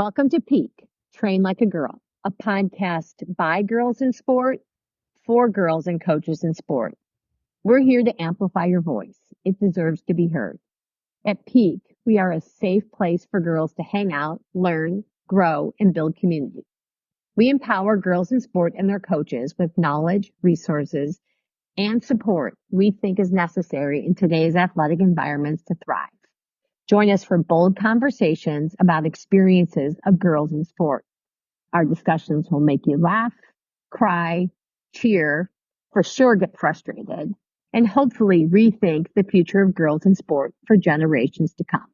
Welcome to Peak, Train Like a Girl, a podcast by girls in sport, for girls and coaches in sport. We're here to amplify your voice. It deserves to be heard. At Peak, we are a safe place for girls to hang out, learn, grow, and build community. We empower girls in sport and their coaches with knowledge, resources, and support we think is necessary in today's athletic environments to thrive. Join us for bold conversations about experiences of girls in sport. Our discussions will make you laugh, cry, cheer, for sure get frustrated, and hopefully rethink the future of girls in sport for generations to come.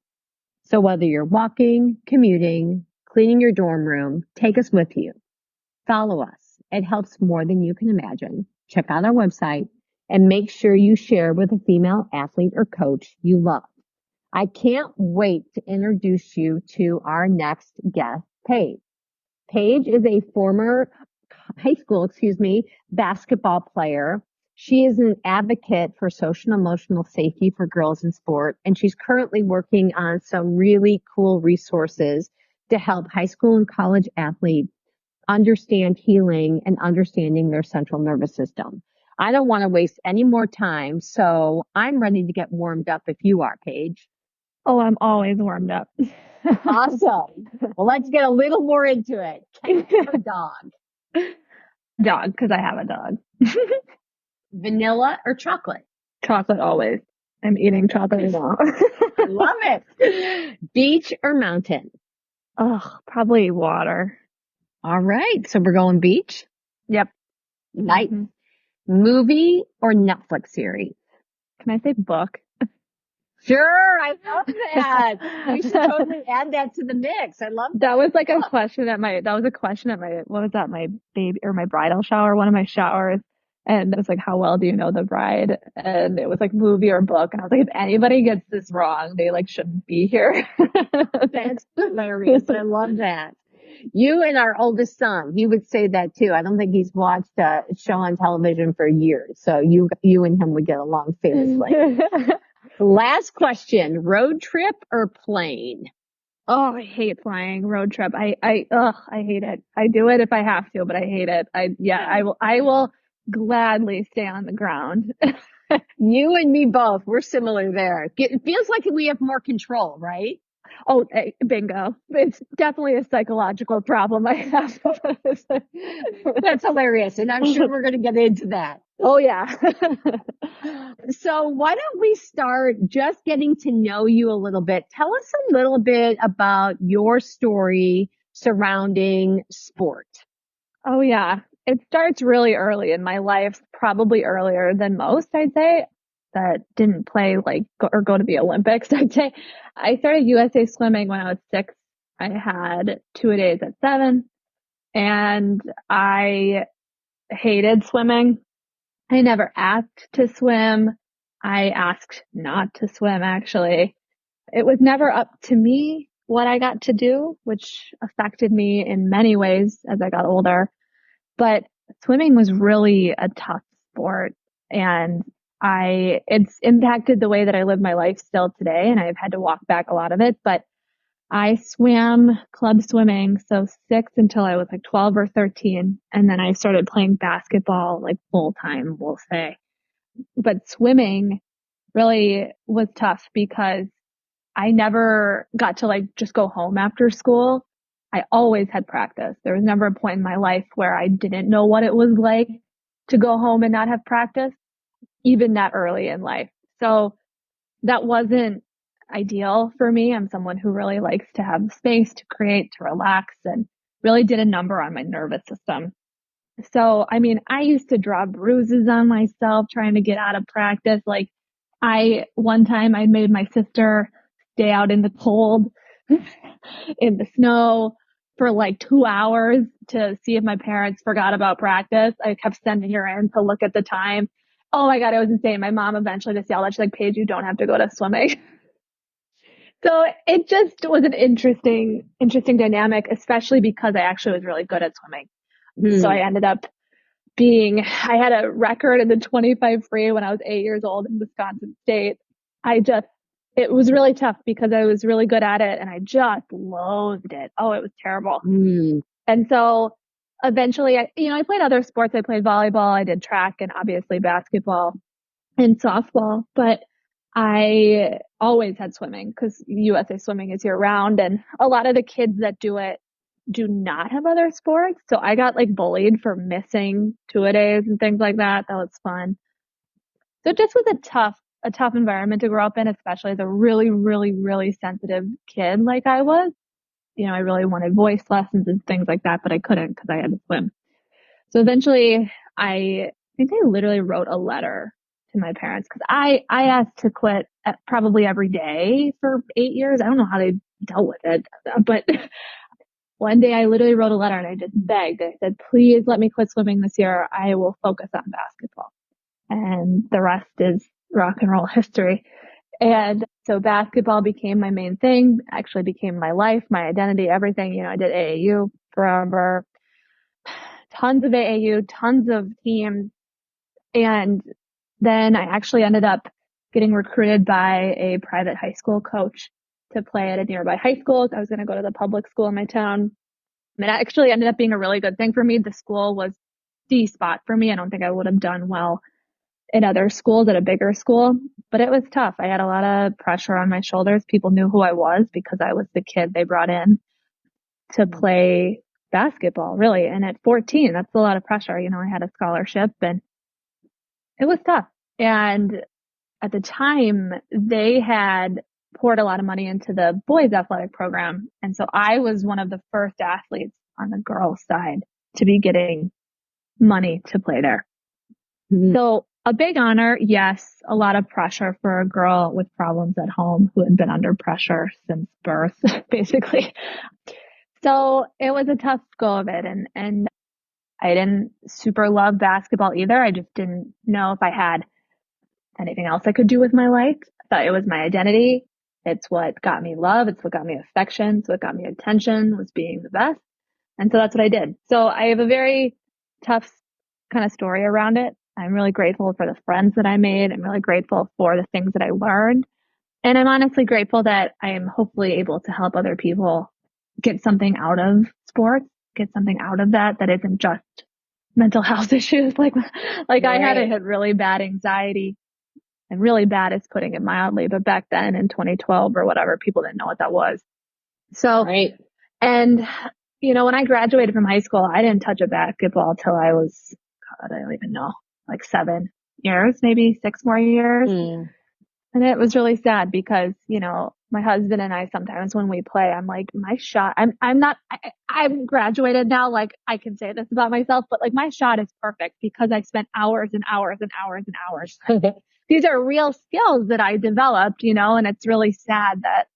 So whether you're walking, commuting, cleaning your dorm room, take us with you. Follow us. It helps more than you can imagine. Check out our website and make sure you share with a female athlete or coach you love. I can't wait to introduce you to our next guest, Paige. Paige is a former high school, basketball player. She is an advocate for social and emotional safety for girls in sport, and she's currently working on some really cool resources to help high school and college athletes understand healing and understanding their central nervous system. I don't want to waste any more time, so I'm ready to get warmed up if you are, Paige. Oh, I'm always warmed up. Awesome. Well, let's get a little more into it. Cat or dog? Dog, because I have a dog. Vanilla or chocolate? Chocolate always. I'm eating chocolate now. I love it. Beach or mountain? Oh, probably water. All right. So we're going beach? Yep. Nice. Mm-hmm. Movie or Netflix series? Can I say book? Sure, I love that. We should totally add that to the mix. I love that. That was like a question at my, what was that, my baby or my bridal shower, one of my showers. And it was like, how well do you know the bride? And it was like movie or book. And I was like, if anybody gets this wrong, they like shouldn't be here. That's hilarious. I love that. You and our oldest son, he would say that too. I don't think he's watched a show on television for years. So you and him would get along famously. Last question, road trip or plane? Oh, I hate flying. Road trip. I hate it. I do it if I have to, but I hate it. I will gladly stay on the ground. You and me both. We're similar there. It feels like we have more control, right? Oh, bingo. It's definitely a psychological problem I have. That's hilarious. And I'm sure we're going to get into that. Oh, yeah. So why don't we start just getting to know you a little bit? Tell us a little bit about your story surrounding sport. Oh, yeah. It starts really early in my life, probably earlier than most, I'd say, that didn't play or go to the Olympics. I'd say I started USA swimming when I was 6. I had 2-a-days at 7, and I hated swimming. I never asked to swim. I asked not to swim, actually. It was never up to me what I got to do, which affected me in many ways as I got older. But swimming was really a tough sport, and it's impacted the way that I live my life still today, and I've had to walk back a lot of it. But I swam club swimming, so 6 until I was like 12 or 13. And then I started playing basketball like full time, we'll say. But swimming really was tough because I never got to like just go home after school. I always had practice. There was never a point in my life where I didn't know what it was like to go home and not have practice, even that early in life. So that wasn't ideal for me. I'm someone who really likes to have space to create, to relax, and really did a number on my nervous system. So, I mean, I used to draw bruises on myself trying to get out of practice. Like one time I made my sister stay out in the cold in the snow for like 2 hours to see if my parents forgot about practice. I kept sending her in to look at the time. Oh my God, it was insane. My mom eventually just yelled at, she's like, Paige, you don't have to go to swimming. So it just was an interesting dynamic, especially because I actually was really good at swimming. So I ended up I had a record in the 25 free when I was 8 years old in Wisconsin State. I just It was really tough because I was really good at it and I just loathed it. Oh, it was terrible. Mm. And so eventually I played other sports. I played volleyball, I did track and obviously basketball and softball, but I always had swimming because USA swimming is year round and a lot of the kids that do it do not have other sports. So I got like bullied for missing two-a-days and things like that. That was fun. So it just was a tough environment to grow up in, especially as a really, really, really sensitive kid like I was. I really wanted voice lessons and things like that, but I couldn't because I had to swim. So eventually I think I literally wrote a letter to my parents because I asked to quit probably every day for 8 years. I don't know how they dealt with it, but one day I literally wrote a letter and I just begged. I said, please let me quit swimming this year. I will focus on basketball. And the rest is rock and roll history. And so basketball became my main thing, actually became my life, my identity, everything. I did AAU forever, tons of AAU, tons of teams. And then I actually ended up getting recruited by a private high school coach to play at a nearby high school. I was going to go to the public school in my town. And it actually ended up being a really good thing for me. The school was the spot for me. I don't think I would have done well in other schools at a bigger school, but it was tough. I had a lot of pressure on my shoulders. People knew who I was because I was the kid they brought in to play basketball, really. And at 14, that's a lot of pressure. I had a scholarship and it was tough. And at the time, they had poured a lot of money into the boys athletic program. And so I was one of the first athletes on the girls side to be getting money to play there. Mm-hmm. So a big honor, yes, a lot of pressure for a girl with problems at home who had been under pressure since birth, basically. So it was a tough go of it. And I didn't super love basketball either. I just didn't know if I had anything else I could do with my life. I thought it was my identity. It's what got me love. It's what got me affection. It's what got me attention, was being the best. And so that's what I did. So I have a very tough kind of story around it. I'm really grateful for the friends that I made. I'm really grateful for the things that I learned. And I'm honestly grateful that I am hopefully able to help other people get something out of sports, get something out of that isn't just mental health issues. Like right. I had really bad anxiety, and really bad is putting it mildly. But back then in 2012 or whatever, people didn't know what that was. So, right. And when I graduated from high school, I didn't touch a basketball till I was, God, I don't even know, like 7 years, maybe 6 more years. Mm. And it was really sad because, my husband and I, sometimes when we play, I'm like, my shot, I'm graduated now. Like I can say this about myself, but like my shot is perfect because I spent hours and hours and hours and hours. These are real skills that I developed, and it's really sad that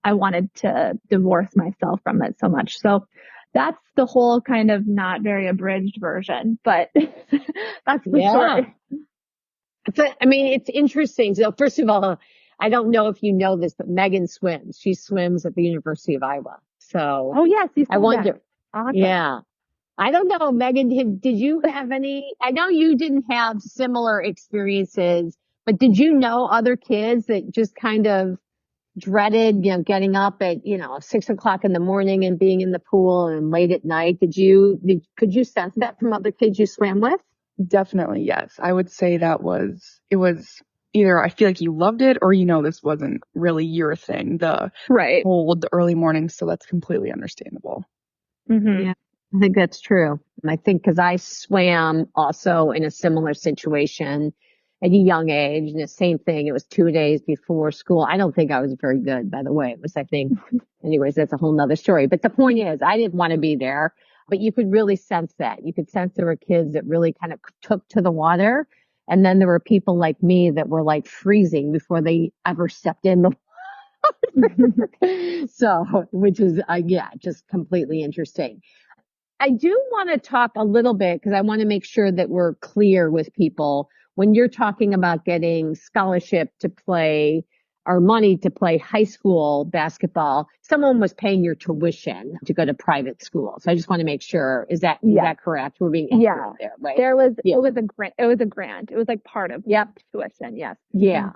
I wanted to divorce myself from it so much. So that's the whole kind of not very abridged version, but that's the story. It's interesting. So first of all, I don't know if you know this, but Megan swims. She swims at the University of Iowa. So oh yes, I wonder. Awesome. Yeah. I don't know, Megan, did you have any, I know you didn't have similar experiences, but did you know other kids that just kind of dreaded, getting up at, 6:00 in the morning and being in the pool and late at night? Could you sense that from other kids you swam with? Definitely, yes. I would say it was either I feel like you loved it or, this wasn't really your thing, the cold, the early mornings. So that's completely understandable. Mm-hmm. Yeah, I think that's true. And I think because I swam also in a similar situation at a young age, and the same thing. It was 2 days before school. I don't think I was very good, by the way. It was, I think, anyways, that's a whole nother story. But the point is, I didn't want to be there, but you could really sense that. You could sense there were kids that really kind of took to the water. And then there were people like me that were like freezing before they ever stepped in the water. So, which is, just completely interesting. I do want to talk a little bit because I want to make sure that we're clear with people when you're talking about getting scholarship to play or money to play high school basketball. Someone was paying your tuition to go to private school. So I just want to make sure, is that correct? We're being accurate there, right? It was a grant. It was like part of tuition. Yes. Yeah.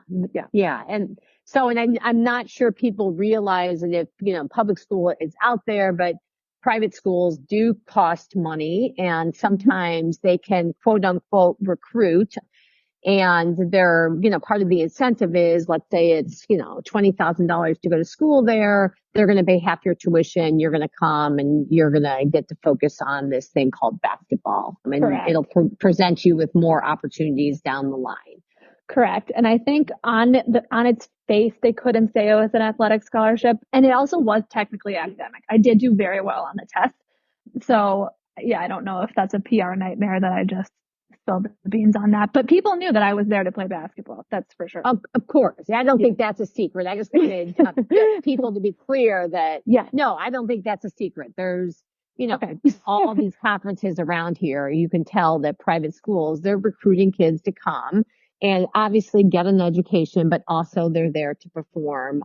Yeah. And So, and I'm not sure people realize that if, public school is out there, but private schools do cost money, and sometimes they can quote unquote recruit, and they're, part of the incentive is, let's say it's, $20,000 to go to school there. They're going to pay half your tuition. You're going to come and you're going to get to focus on this thing called basketball. I mean, correct. It'll present you with more opportunities down the line. Correct. And I think on its face, they couldn't say it was an athletic scholarship. And it also was technically academic. I did do very well on the test. So yeah, I don't know if that's a PR nightmare that I just spilled the beans on that, but people knew that I was there to play basketball. That's for sure. Of course. I don't think that's a secret. I just wanted people to be clear that, no, I don't think that's a secret. There's, all these conferences around here. You can tell that private schools, they're recruiting kids to come and obviously get an education, but also they're there to perform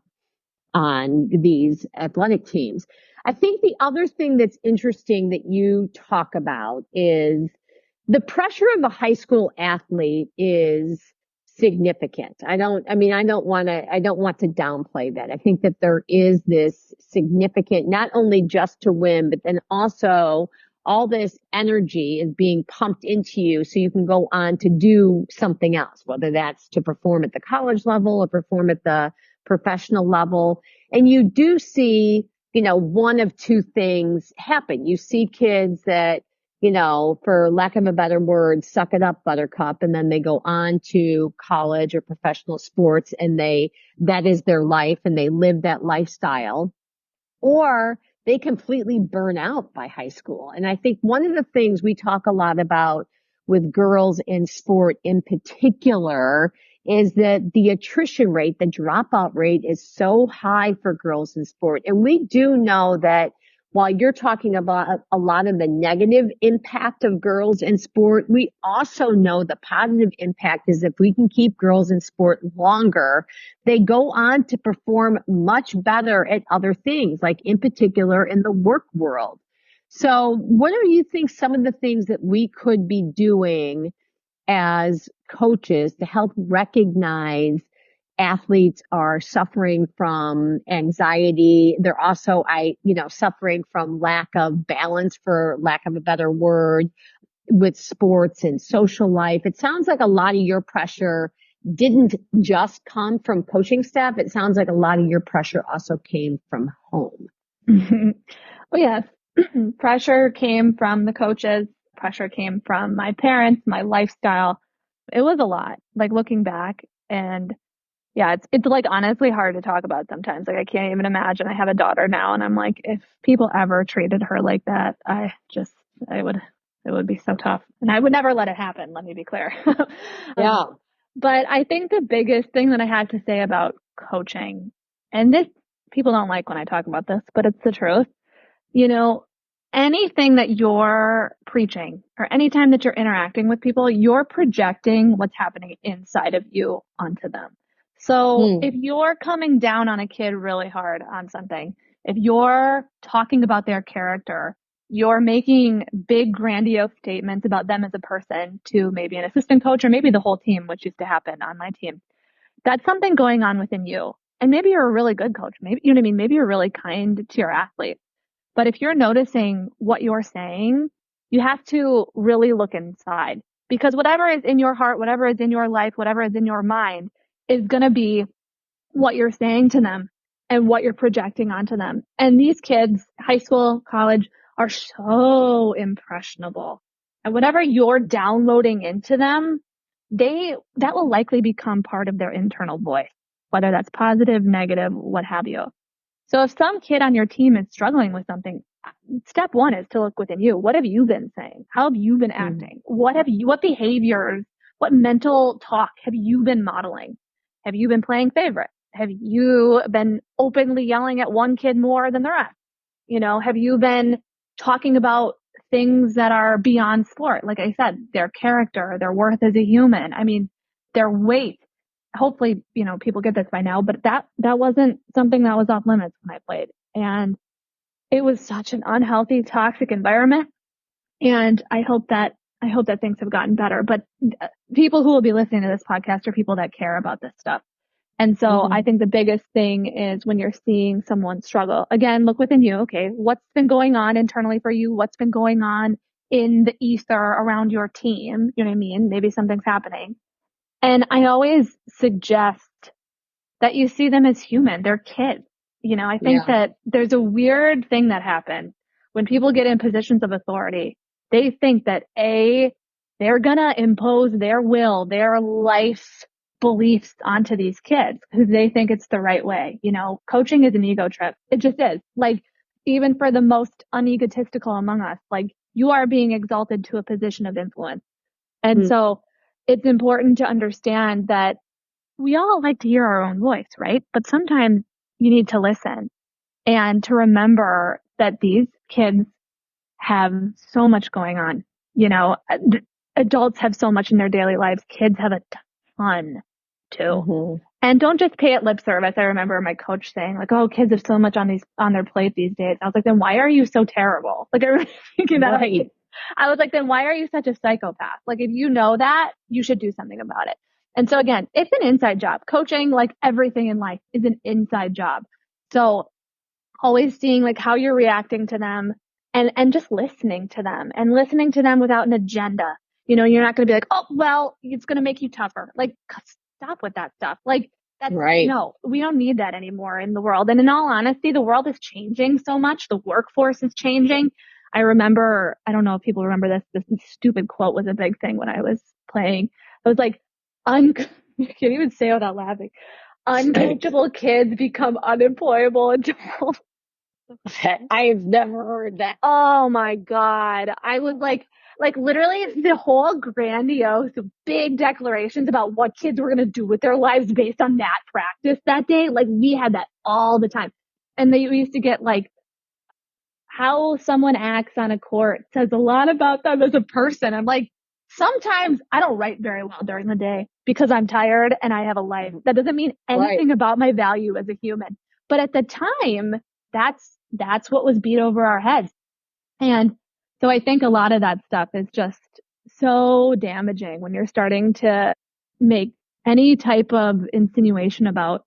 on these athletic teams. I think the other thing that's interesting that you talk about is the pressure of a high school athlete is significant. I don't want to downplay that. I think that there is this significant, not only just to win, but then also all this energy is being pumped into you so you can go on to do something else, whether that's to perform at the college level or perform at the professional level. And you do see, one of two things happen. You see kids that, for lack of a better word, suck it up, buttercup, and then they go on to college or professional sports and that is their life and they live that lifestyle. Or they completely burn out by high school. And I think one of the things we talk a lot about with girls in sport in particular is that the attrition rate, the dropout rate is so high for girls in sport. And we do know that while you're talking about a lot of the negative impact of girls in sport, we also know the positive impact is if we can keep girls in sport longer, they go on to perform much better at other things, like in particular in the work world. So what do you think some of the things that we could be doing as coaches to help recognize athletes are suffering from anxiety? They're also, suffering from lack of balance, for lack of a better word, with sports and social life. It sounds like a lot of your pressure didn't just come from coaching staff. It sounds like a lot of your pressure also came from home. Well, yes. Pressure came from the coaches. Pressure came from my parents, my lifestyle. It was a lot, like looking back. And yeah, it's like honestly hard to talk about sometimes. Like I can't even imagine. I have a daughter now and I'm like, if people ever treated her like that, it would be so tough. And I would never let it happen. Let me be clear. Yeah. But I think the biggest thing that I had to say about coaching, and this, people don't like when I talk about this, but it's the truth. Anything that you're preaching or anytime that you're interacting with people, you're projecting what's happening inside of you onto them. So if you're coming down on a kid really hard on something, if you're talking about their character, you're making big grandiose statements about them as a person to maybe an assistant coach or maybe the whole team, which used to happen on my team, that's something going on within you. And maybe you're a really good coach. Maybe, you know what I mean? Maybe you're really kind to your athletes. But if you're noticing what you're saying, you have to really look inside, because whatever is in your heart, whatever is in your life, whatever is in your mind is going to be what you're saying to them and what you're projecting onto them. And these kids, high school, college, are so impressionable. And whatever you're downloading into them, that will likely become part of their internal voice, whether that's positive, negative, what have you. So if some kid on your team is struggling with something, step one is to look within you. What have you been saying? How have you been acting? What behaviors, what mental talk have you been modeling? Have you been playing favorite? Have you been openly yelling at one kid more than the rest? Have you been talking about things that are beyond sport? Like I said, their character, their worth as a human. I mean, their weight. Hopefully, people get this by now, but that wasn't something that was off limits when I played. And it was such an unhealthy, toxic environment. And I hope that things have gotten better. But people who will be listening to this podcast are people that care about this stuff. And so I think the biggest thing is when you're seeing someone struggle, again, look within you. Okay. What's been going on internally for you? What's been going on in the ether around your team? You know what I mean? Maybe something's happening. And I always suggest that you see them as human. They're kids. You know, I think that there's a weird thing that happens when people get in positions of authority. They think that they're gonna impose their will, their life beliefs onto these kids because they think it's the right way. You know, coaching is an ego trip. It just is. Like, even for the most unegotistical among us, like, you are being exalted to a position of influence. And so it's important to understand that we all like to hear our own voice, right? But sometimes you need to listen and to remember that these kids have so much going on. You know, adults have so much in their daily lives. Kids have a ton too. And don't just pay it lip service. I remember my coach saying like, "Oh, kids have so much on their plate these days." I was like, "Then why are you so terrible?" Like, I remember thinking that. Right. I was like, "Then why are you such a psychopath? Like, if you know that, you should do something about it." And so again, it's an inside job. Coaching, like everything in life, is an inside job. So always seeing like how you're reacting to them and just listening to them without an agenda. You know, you're not going to be like, "Oh, well, it's going to make you tougher." Like, stop with that stuff. Like, that's right. No, we don't need that anymore in the world. And in all honesty, the world is changing so much. The workforce is changing. I remember, I don't know if people remember this stupid quote was a big thing when I was playing. It was like, I can't even say it without laughing. Uncoachable kids become unemployable adults. I've never heard that. Oh my God. I was like literally the whole grandiose big declarations about what kids were going to do with their lives based on that practice that day. Like, we had that all the time. And they used to get like, how someone acts on a court says a lot about them as a person. I'm like, sometimes I don't write very well during the day because I'm tired and I have a life. That doesn't mean anything about my value as a human. But at the time, that's what was beat over our heads. And so I think a lot of that stuff is just so damaging when you're starting to make any type of insinuation about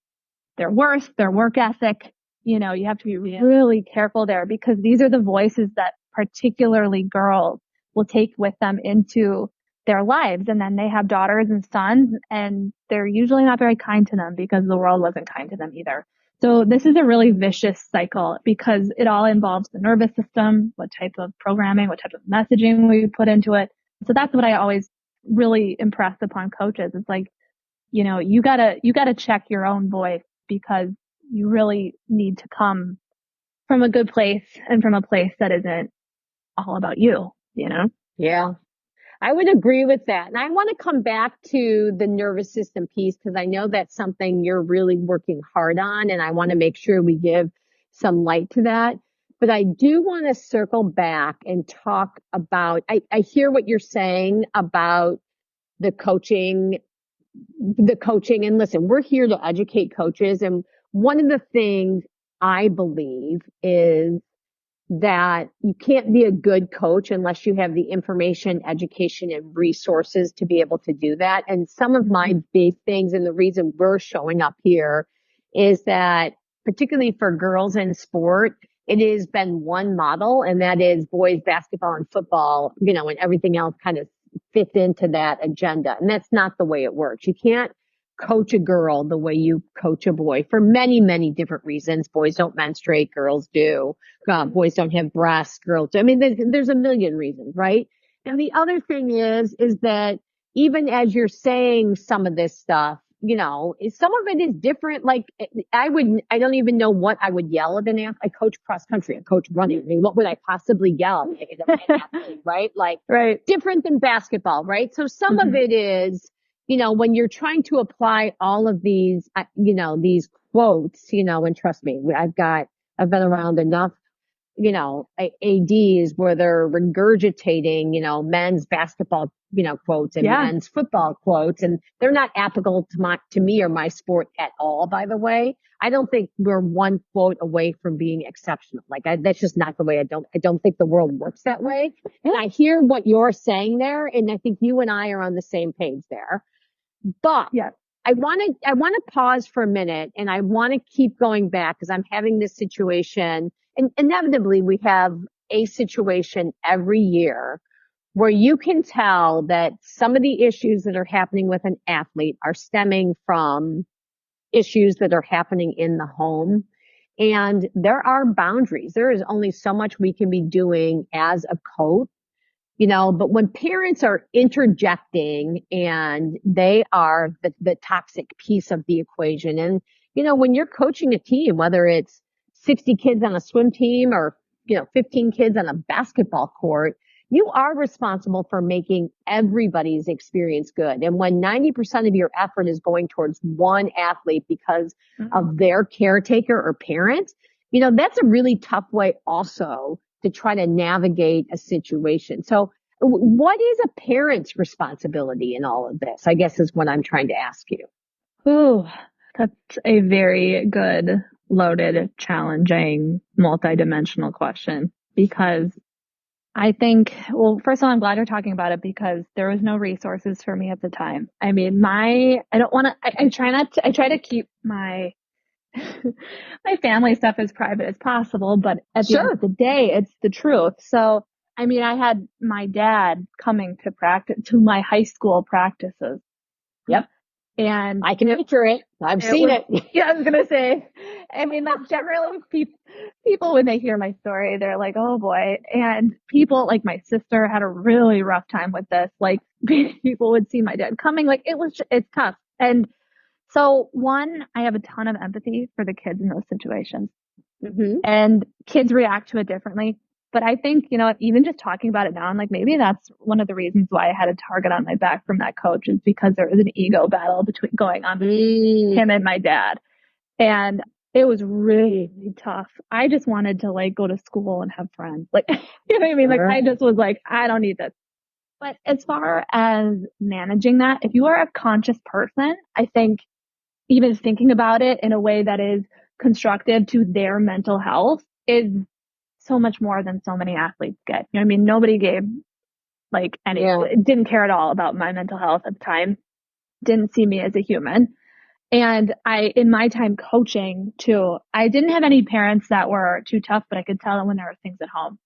their worth, their work ethic. You know, you have to be really careful there because these are the voices that particularly girls will take with them into their lives. And then they have daughters and sons, and they're usually not very kind to them because the world wasn't kind to them either. So this is a really vicious cycle because it all involves the nervous system, what type of programming, what type of messaging we put into it. So that's what I always really impress upon coaches. It's like, you know, you gotta check your own voice because you really need to come from a good place and from a place that isn't all about you, you know? Yeah. I would agree with that. And I want to come back to the nervous system piece because I know that's something you're really working hard on. And I want to make sure we give some light to that. But I do want to circle back and talk about, I hear what you're saying about the coaching. And listen, we're here to educate coaches. And one of the things I believe is that you can't be a good coach unless you have the information, education, and resources to be able to do that. And some of my big things and the reason we're showing up here is that particularly for girls in sport, it has been one model, and that is boys basketball and football, you know, and everything else kind of fits into that agenda. And that's not the way it works. You can't coach a girl the way you coach a boy for many, many different reasons. Boys don't menstruate, girls do. Boys don't have breasts, girls do. I mean, there's a million reasons, right? And the other thing is that even as you're saying some of this stuff, you know, some of it is different. Like I don't even know what I would yell at an athlete. I coach cross country, I coach running. I mean, what would I possibly yell at an athlete, right? Like, different than basketball, right? So some of it is, you know, when you're trying to apply all of these, you know, these quotes, you know, and trust me, I've been around enough, you know, ADs where they're regurgitating, you know, men's basketball, you know, quotes and men's football quotes. And they're not applicable to me or my sport at all, by the way. I don't think we're one quote away from being exceptional. Like that's just not the way. I don't think the world works that way. And I hear what you're saying there. And I think you and I are on the same page there. But I want to pause for a minute, and I want to keep going back because I'm having this situation, and inevitably we have a situation every year where you can tell that some of the issues that are happening with an athlete are stemming from issues that are happening in the home. And there are boundaries. There is only so much we can be doing as a coach, but when parents are interjecting and they are the toxic piece of the equation. And, when you're coaching a team, whether it's 60 kids on a swim team or, 15 kids on a basketball court, you are responsible for making everybody's experience good. And when 90% of your effort is going towards one athlete because of their caretaker or parent, that's a really tough way also to try to navigate a situation. So what is a parent's responsibility in all of this, I guess, is what I'm trying to ask you. Ooh, that's a very good, loaded, challenging, multidimensional question, because I think, well, first of all, I'm glad you're talking about it because there was no resources for me at the time. I mean, I try to keep my my family stuff as private as possible, but at the end of the day, it's the truth. So, I mean, I had my dad coming to my high school practices. Yep. And I can picture it. I've seen it. Yeah, I was going to say, I mean, that's generally people, when they hear my story, they're like, oh boy. And people like my sister had a really rough time with this. Like people would see my dad coming, like it's tough. And so one, I have a ton of empathy for the kids in those situations. Mm-hmm. And kids react to it differently. But I think, even just talking about it now, I'm like, maybe that's one of the reasons why I had a target on my back from that coach, is because there was an ego battle going on between him and my dad. And it was really tough. I just wanted to go to school and have friends. Like, you know what I mean? Like, I just was like, I don't need this. But as far as managing that, if you are a conscious person, I think even thinking about it in a way that is constructive to their mental health is so much more than so many athletes get. You know what I mean? Nobody gave didn't care at all about my mental health at the time, didn't see me as a human. And in my time coaching too, I didn't have any parents that were too tough, but I could tell them when there were things at home.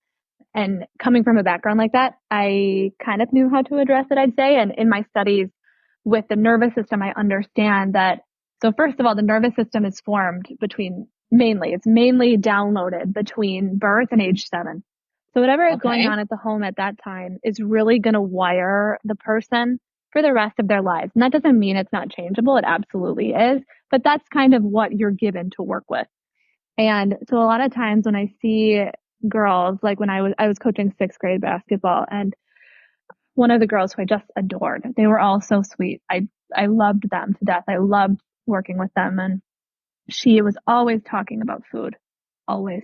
And coming from a background like that, I kind of knew how to address it, I'd say. And in my studies with the nervous system, I understand that. So first of all, the nervous system is formed it's mainly downloaded between birth and age 7. So whatever is going on at the home at that time is really going to wire the person for the rest of their lives. And that doesn't mean it's not changeable. It absolutely is. But that's kind of what you're given to work with. And so a lot of times when I see girls, like when I was coaching 6th grade basketball, and one of the girls who I just adored, they were all so sweet. I loved them to death. I loved working with them. And she was always talking about food, always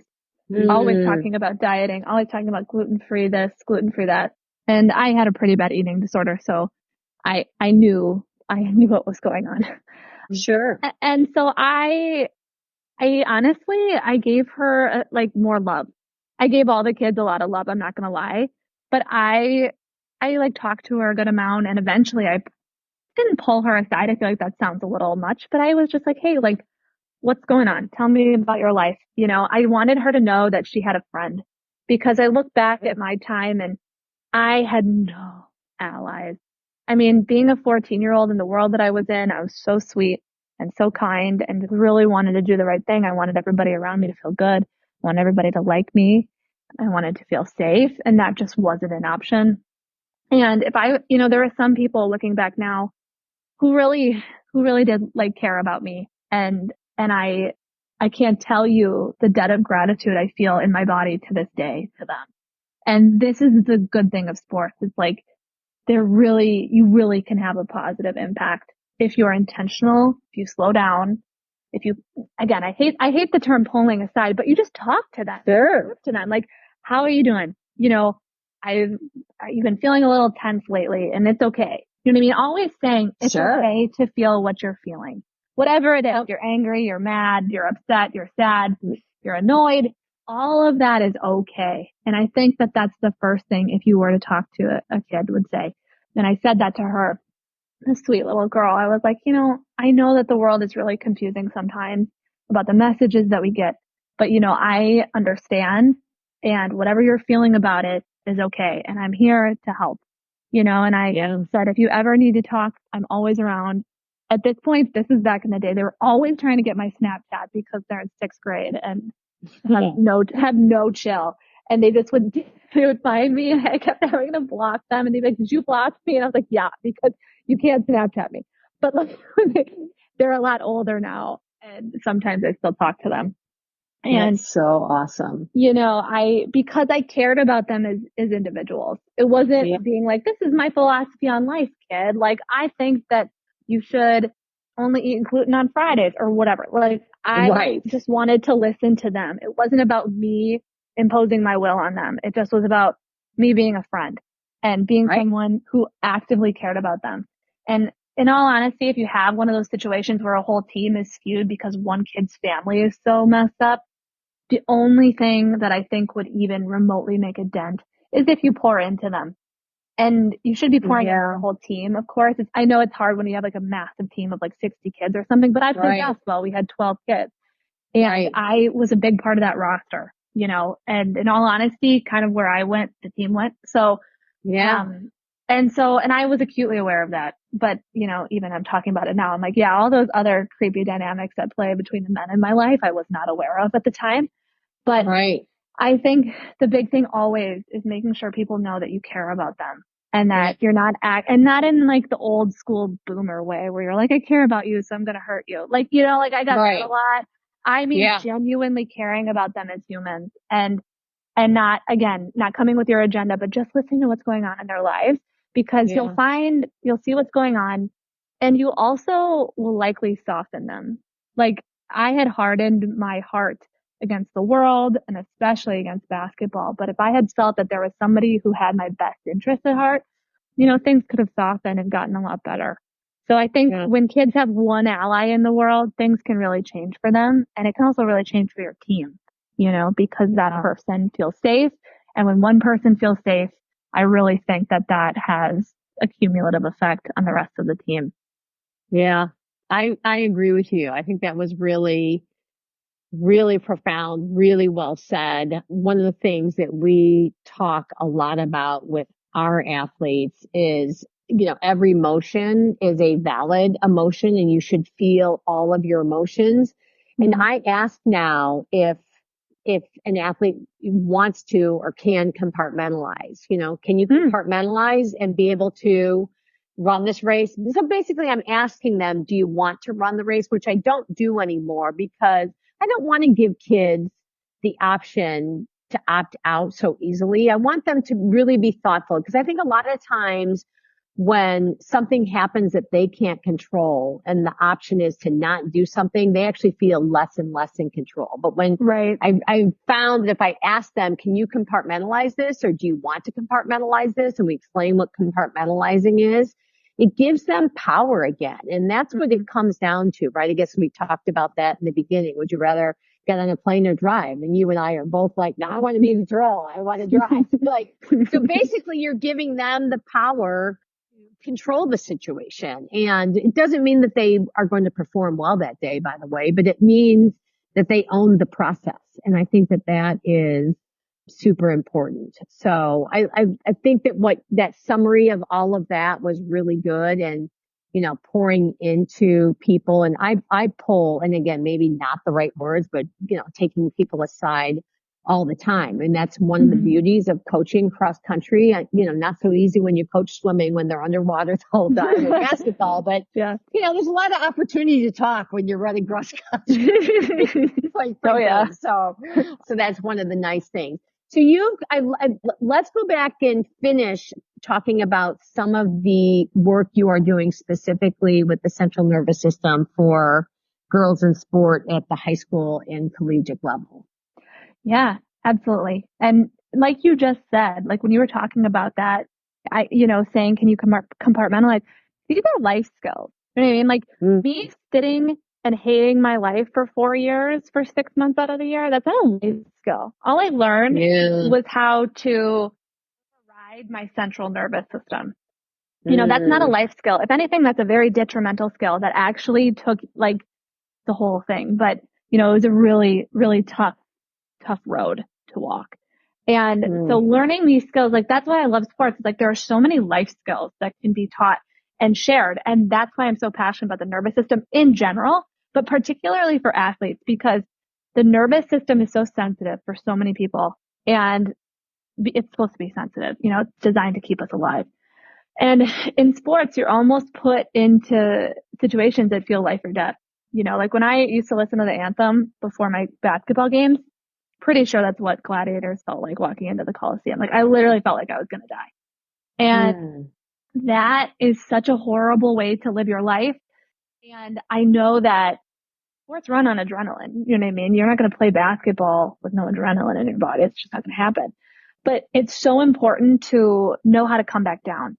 talking about dieting, always talking about gluten-free this, gluten-free that. And I had a pretty bad eating disorder. So I knew what was going on. Sure. And so I honestly, I gave her more love. I gave all the kids a lot of love. I'm not going to lie, but I talked to her a good amount. And eventually I didn't pull her aside. I feel like that sounds a little much, but I was just like, hey, what's going on? Tell me about your life. I wanted her to know that she had a friend, because I look back at my time and I had no allies. I mean, being a 14-year-old in the world that I was in, I was so sweet and so kind and really wanted to do the right thing. I wanted everybody around me to feel good. I wanted everybody to like me. I wanted to feel safe, and that just wasn't an option. And there are some people looking back now who really did care about me. And I can't tell you the debt of gratitude I feel in my body to this day to them. And this is the good thing of sports. It's you really can have a positive impact if you're intentional, if you slow down, again, I hate the term pulling aside, but you just talk to them. Sure. Talk to them. How are you doing? You've been feeling a little tense lately, and it's okay. You know what I mean? Always saying it's okay to feel what you're feeling. Whatever it is, you're angry, you're mad, you're upset, you're sad, you're annoyed. All of that is okay. And I think that that's the first thing if you were to talk to a kid would say. And I said that to her, a sweet little girl. I was like, I know that the world is really confusing sometimes about the messages that we get, but I understand, and whatever you're feeling about it is okay. And I'm here to help, and I said, if you ever need to talk, I'm always around. At this point, this is back in the day. They were always trying to get my Snapchat because they're in 6th grade and have no chill. And they would find me, and I kept having to block them. And they'd be like, did you block me? And I was like, yeah, because you can't Snapchat me. But like, they're a lot older now, and sometimes I still talk to them. And that's so awesome. Because I cared about them as individuals. It wasn't being like, this is my philosophy on life, kid. Like, I think that you should only eat gluten on Fridays or whatever. Like, I just wanted to listen to them. It wasn't about me imposing my will on them. It just was about me being a friend and being someone who actively cared about them. And in all honesty, if you have one of those situations where a whole team is skewed because one kid's family is so messed up, the only thing that I think would even remotely make a dent is if you pour into them. And you should be pouring into the whole team, of course. I know it's hard when you have like a massive team of like 60 kids or something, but I played basketball. We had 12 kids. And I was a big part of that roster, and in all honesty, kind of where I went, the team went. So, and I was acutely aware of that. But, even I'm talking about it now, I'm like, all those other creepy dynamics that play between the men in my life, I was not aware of at the time. But I think the big thing always is making sure people know that you care about them and that you're not and not in like the old school boomer way where you're like, I care about you, so I'm going to hurt you. Like, like I got that a lot. I mean, genuinely caring about them as humans and not coming with your agenda, but just listening to what's going on in their lives, because you'll see what's going on, and you also will likely soften them. Like, I had hardened my heart against the world and especially against basketball. But if I had felt that there was somebody who had my best interest at heart, things could have softened and gotten a lot better. So I think when kids have one ally in the world, things can really change for them. And it can also really change for your team, because that person feels safe. And when one person feels safe, I really think that has a cumulative effect on the rest of the team. Yeah, I agree with you. I think that was really, really profound, really well said. One of the things that we talk a lot about with our athletes is, every emotion is a valid emotion and you should feel all of your emotions. Mm-hmm. And I ask now if an athlete wants to or can compartmentalize, can you compartmentalize and be able to run this race? So basically I'm asking them, do you want to run the race? Which I don't do anymore because I don't want to give kids the option to opt out so easily. I want them to really be thoughtful because I think a lot of times when something happens that they can't control and the option is to not do something, they actually feel less and less in control. But when I found that if I ask them, can you compartmentalize this or do you want to compartmentalize this? And we explain what compartmentalizing is, it gives them power again. And that's what it comes down to, right? I guess we talked about that in the beginning. Would you rather get on a plane or drive? And you and I are both like, no, I want to be in control. I want to drive. So basically you're giving them the power to control the situation. And it doesn't mean that they are going to perform well that day, by the way, but it means that they own the process. And I think that is super important. So I think that that summary of all of that was really good and, pouring into people. And I pull, and again, maybe not the right words, but, taking people aside all the time. And that's one of the beauties of coaching cross country. Not so easy when you coach swimming when they're underwater the whole time or basketball, but there's a lot of opportunity to talk when you're running cross country. So that's one of the nice things. So let's go back and finish talking about some of the work you are doing specifically with the central nervous system for girls in sport at the high school and collegiate level. Yeah, absolutely. And like you just said, like when you were talking about that, saying, can you compartmentalize? These are life skills. You know what I mean? Like me sitting and hating my life for 4 years, for 6 months out of the year, that's not a life skill. All I learned was how to ride my central nervous system. That's not a life skill. If anything, that's a very detrimental skill that actually took like the whole thing. But, it was a really, really tough road to walk. And so learning these skills, like that's why I love sports. It's like there are so many life skills that can be taught and shared. And that's why I'm so passionate about the nervous system in general, but particularly for athletes, because the nervous system is so sensitive for so many people. And it's supposed to be sensitive. It's designed to keep us alive. And in sports, you're almost put into situations that feel life or death. Like when I used to listen to the anthem before my basketball games, pretty sure that's what gladiators felt like walking into the Coliseum. Like I literally felt like I was going to die. And that is such a horrible way to live your life. And I know that sports run on adrenaline. You know what I mean? You're not going to play basketball with no adrenaline in your body. It's just not going to happen. But it's so important to know how to come back down.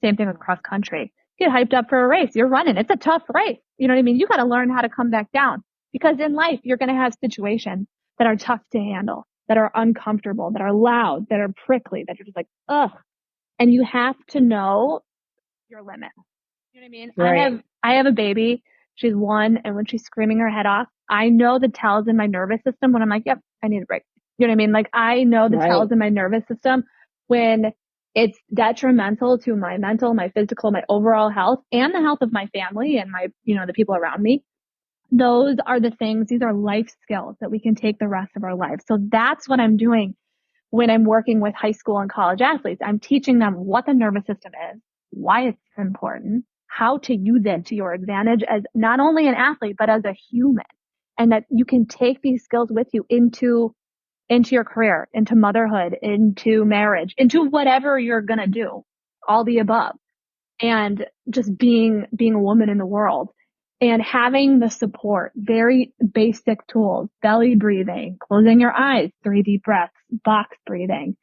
Same thing with cross country. Get hyped up for a race. You're running. It's a tough race. You know what I mean? You got to learn how to come back down, because in life, you're going to have situations that are tough to handle, that are uncomfortable, that are loud, that are prickly, that you're just like, ugh. And you have to know your limit. You know what I mean? Right. I have a baby. She's 1. And when she's screaming her head off, I know the tells in my nervous system when I'm like, yep, I need a break. You know what I mean? Like I know the tells in my nervous system when it's detrimental to my mental, my physical, my overall health, and the health of my family and my, the people around me. Those are the things, these are life skills that we can take the rest of our lives. So that's what I'm doing when I'm working with high school and college athletes. I'm teaching them what the nervous system is, why it's important, how to use it to your advantage as not only an athlete, but as a human. And that you can take these skills with you into your career, into motherhood, into marriage, into whatever you're going to do, all the above. And just being a woman in the world and having the support, very basic tools, belly breathing, closing your eyes, 3 deep breaths, box breathing.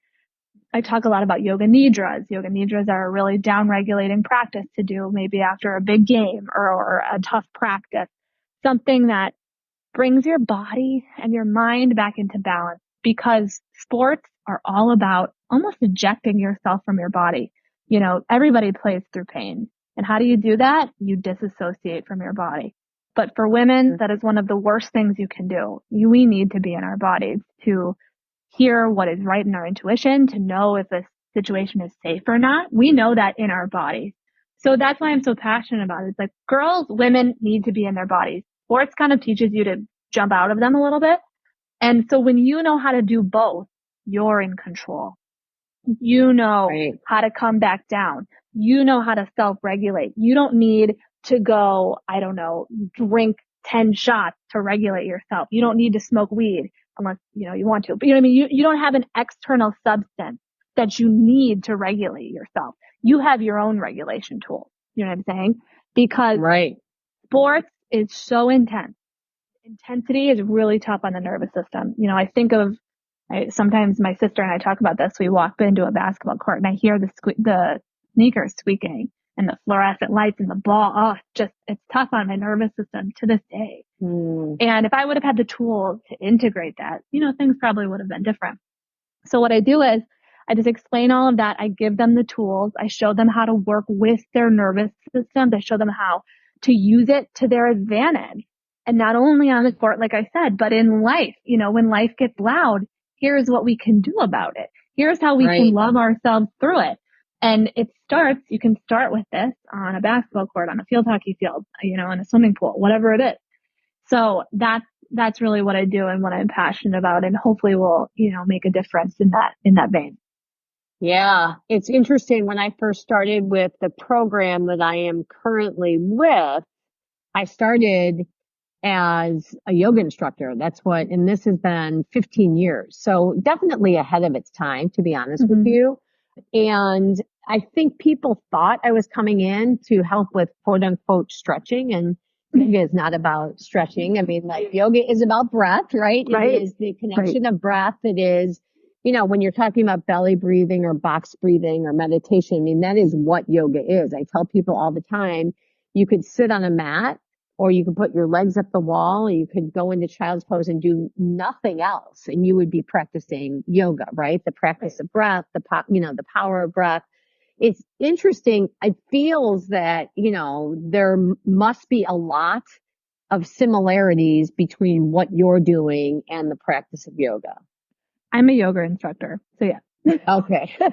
I talk a lot about yoga nidras. Yoga nidras are a really down-regulating practice to do maybe after a big game or a tough practice, something that brings your body and your mind back into balance, because sports are all about almost ejecting yourself from your body. Everybody plays through pain. And how do you do that? You disassociate from your body. But for women, that is one of the worst things you can do. We need to be in our bodies to hear what is right in our intuition, to know if a situation is safe or not. We know that in our bodies. So that's why I'm so passionate about it. It's like girls, women need to be in their bodies. Sports kind of teaches you to jump out of them a little bit. And so when you know how to do both, you're in control. How to come back down. You know how to self-regulate. You don't need to go, drink 10 shots to regulate yourself. You don't need to smoke weed unless, you want to. But you know what I mean? You don't have an external substance that you need to regulate yourself. You have your own regulation tools. You know what I'm saying? Because sports is so intense. Intensity is really tough on the nervous system. I think of, sometimes my sister and I talk about this. We walk into a basketball court and I hear the sneakers squeaking and the fluorescent lights and the ball. Oh, it's tough on my nervous system to this day. And if I would have had the tools to integrate that, things probably would have been different. So what I do is I just explain all of that. I give them the tools. I show them how to work with their nervous system. I show them how to use it to their advantage. And not only on the court, like I said, but in life, when life gets loud, here's what we can do about it. Here's how we can love ourselves through it. And you can start with this on a basketball court, on a field hockey field, in a swimming pool, whatever it is. So that's really what I do and what I'm passionate about, and hopefully will, make a difference in that vein. Yeah. It's interesting. When I first started with the program that I am currently with, I started as a yoga instructor. And this has been 15 years. So definitely ahead of its time, to be honest with you. And I think people thought I was coming in to help with quote unquote stretching, and yoga is not about stretching. I mean, like yoga is about breath, right? It is the connection of breath. It is, when you're talking about belly breathing or box breathing or meditation, I mean, that is what yoga is. I tell people all the time, you could sit on a mat, or you could put your legs up the wall, or you could go into child's pose and do nothing else. And you would be practicing yoga, right? The practice of breath, the power of breath. it's interesting. It feels that, there must be a lot of similarities between what you're doing and the practice of yoga. I'm a yoga instructor. So yeah. Okay. All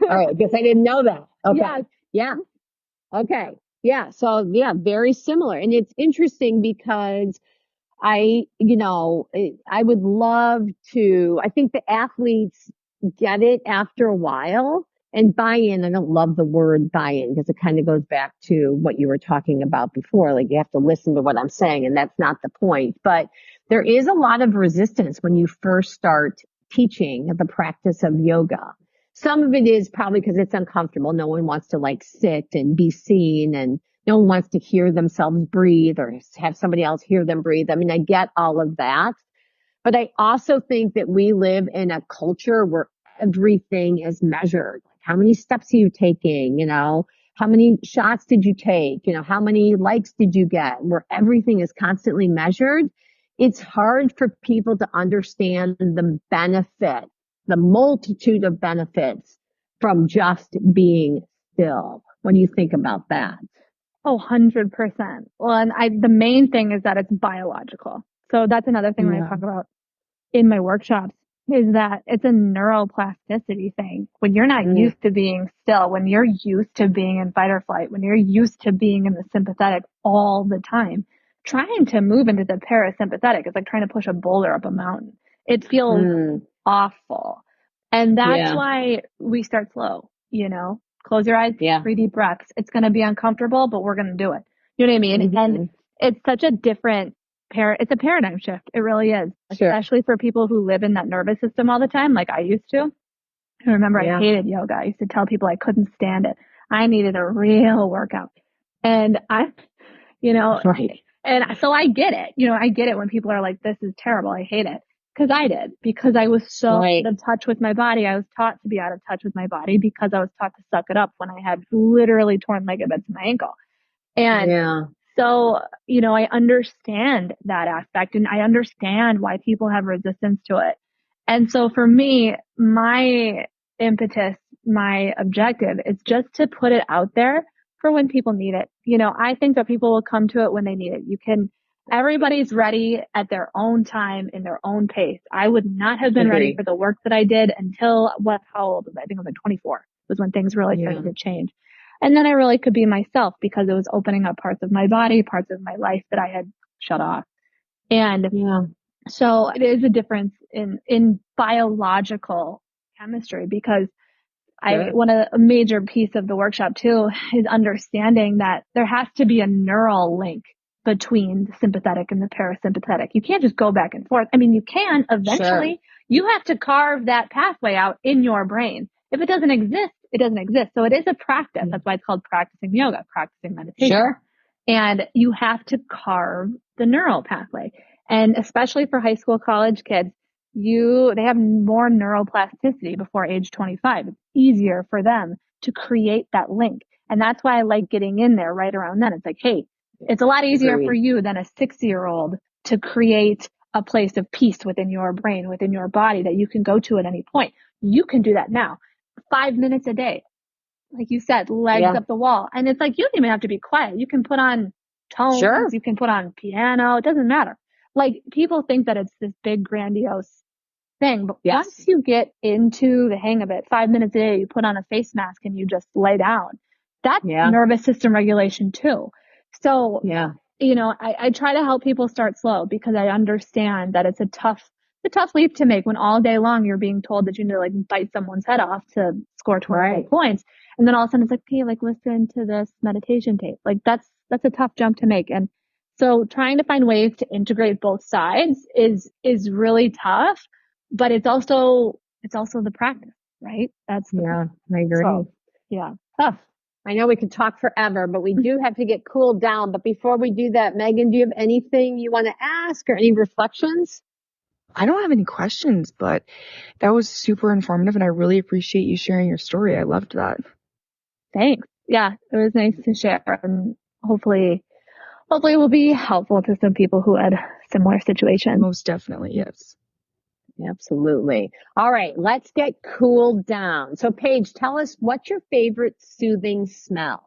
right. I guess I didn't know that. Okay. Yeah. Okay. Yeah. So yeah, very similar. And it's interesting because I would love to, I think the athletes get it after a while, and buy-in. I don't love the word buy-in because it kind of goes back to what you were talking about before. Like, you have to listen to what I'm saying, and that's not the point. But there is a lot of resistance when you first start teaching the practice of yoga. Some of it is probably because it's uncomfortable. No one wants to sit and be seen, and no one wants to hear themselves breathe or have somebody else hear them breathe. I mean, I get all of that. But I also think that we live in a culture where everything is measured. Like, how many steps are you taking? How many shots did you take? How many likes did you get? Where everything is constantly measured. It's hard for people to understand the benefit, the multitude of benefits from just being still. When you think about that. Oh, 100%. Well, and the main thing is that it's biological. So that's another thing that I talk about in my workshops, is that it's a neuroplasticity thing. When you're not used to being still, when you're used to being in fight or flight, when you're used to being in the sympathetic all the time, trying to move into the parasympathetic is like trying to push a boulder up a mountain. It feels awful. And that's why we start slow, close your eyes, 3 deep breaths. It's going to be uncomfortable, but we're going to do it. You know what I mean? And it's such a different it's a paradigm shift. It really is. Sure. Especially for people who live in that nervous system all the time, like I used to. I remember I hated yoga. I used to tell people I couldn't stand it. I needed a real workout. And and so I get it. I get it when people are like, this is terrible. I hate it. Because I did. Because I was so out of touch with my body. I was taught to be out of touch with my body because I was taught to suck it up when I had literally torn ligaments in my ankle. And so, I understand that aspect, and I understand why people have resistance to it. And so for me, my impetus, my objective is just to put it out there for when people need it. I think that people will come to it when they need it. Everybody's ready at their own time, in their own pace. I would not have been ready for the work that I did until how old was I? I think I was like 24 was when things really started to change. And then I really could be myself because it was opening up parts of my body, parts of my life that I had shut off. And so it is a difference in biological chemistry, because a major piece of the workshop too is understanding that there has to be a neural link between the sympathetic and the parasympathetic. You can't just go back and forth. I mean, you can eventually. Sure. You have to carve that pathway out in your brain. If it doesn't exist, it doesn't exist. So it is a practice. That's why it's called practicing yoga, practicing meditation. Sure. And you have to carve the neural pathway. And especially for high school, college kids, they have more neuroplasticity before age 25. It's easier for them to create that link. And that's why I like getting in there right around then. It's like, hey, it's a lot easier for you than a 6-year-old to create a place of peace within your brain, within your body that you can go to at any point. You can do that now. 5 minutes a day. Like you said, legs up the wall. And it's like, you don't even have to be quiet. You can put on tones. Sure. You can put on piano. It doesn't matter. Like, people think that it's this big grandiose thing, but once you get into the hang of it, 5 minutes a day, you put on a face mask and you just lay down. That's nervous system regulation too. So, I try to help people start slow because I understand that it's a tough leap to make when all day long you're being told that you need to bite someone's head off to score 20 points. And then all of a sudden it's like, hey, listen to this meditation tape. That's a tough jump to make. And so trying to find ways to integrate both sides is really tough, but it's also the practice, right? I agree. So, tough. I know we could talk forever, but we do have to get cooled down. But before we do that, Megan, do you have anything you want to ask or any reflections? I don't have any questions, but that was super informative, and I really appreciate you sharing your story. I loved that. Thanks. Yeah, it was nice to share, and hopefully it will be helpful to some people who had similar situations. Most definitely, yes. Absolutely. All right, let's get cooled down. So Paige, tell us, what's your favorite soothing smell?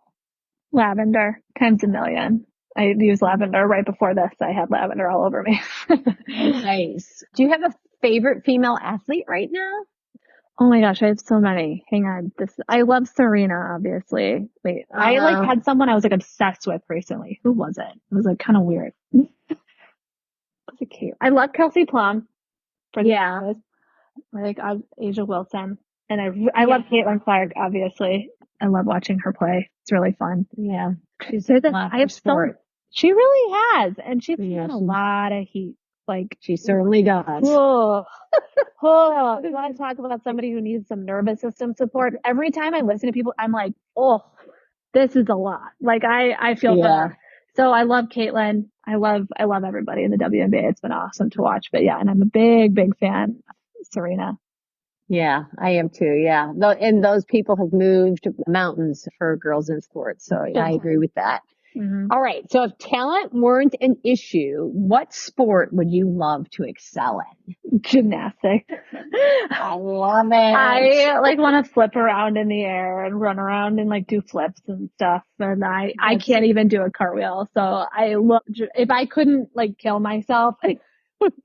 Lavender, times a million. I used lavender right before this. I had lavender all over me. Nice. Do you have a favorite female athlete right now? Oh my gosh, I have so many. Hang on. I love Serena, obviously. Wait, I had someone I was like obsessed with recently. Who was it? It was like kind of weird. Was it cute? I love Kelsey Plum. I like Asia Wilson, and I love Caitlin Clark. Obviously, I love watching her play. It's really fun. Yeah, she really has, and she's taken a lot of heat. Like she certainly does. Oh, oh, you want to talk about somebody who needs some nervous system support? Every time I listen to people, I'm like, oh, this is a lot. Like I feel bad. So I love Caitlin. I love everybody in the WNBA. It's been awesome to watch. But yeah, and I'm a big fan of Serena. Yeah, I am too. Yeah. And those people have moved mountains for girls in sports. So I agree with that. Mm-hmm. All right. So if talent weren't an issue, what sport would you love to excel in? Gymnastics. I love it. I want to flip around in the air and run around and like do flips and stuff. And I can't even do a cartwheel. So if I couldn't like kill myself,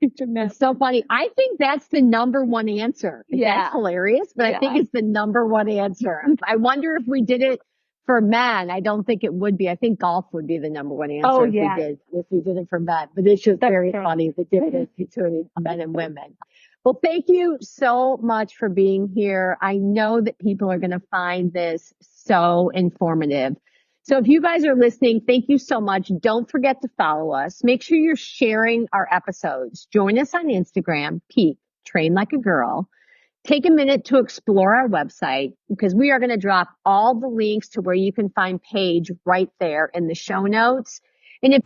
it's so funny. I think that's the number one answer. Yeah. That's hilarious, but I think it's the number one answer. I wonder if we did it for men. I don't think it would be. I think golf would be the number one answer if we did it for men. But it's just very funny, the difference between men and women. Well, thank you so much for being here. I know that people are going to find this so informative. So if you guys are listening, thank you so much. Don't forget to follow us. Make sure you're sharing our episodes. Join us on Instagram, Peak, Train Like a Girl. Take a minute to explore our website because we are going to drop all the links to where you can find Paige right there in the show notes. And if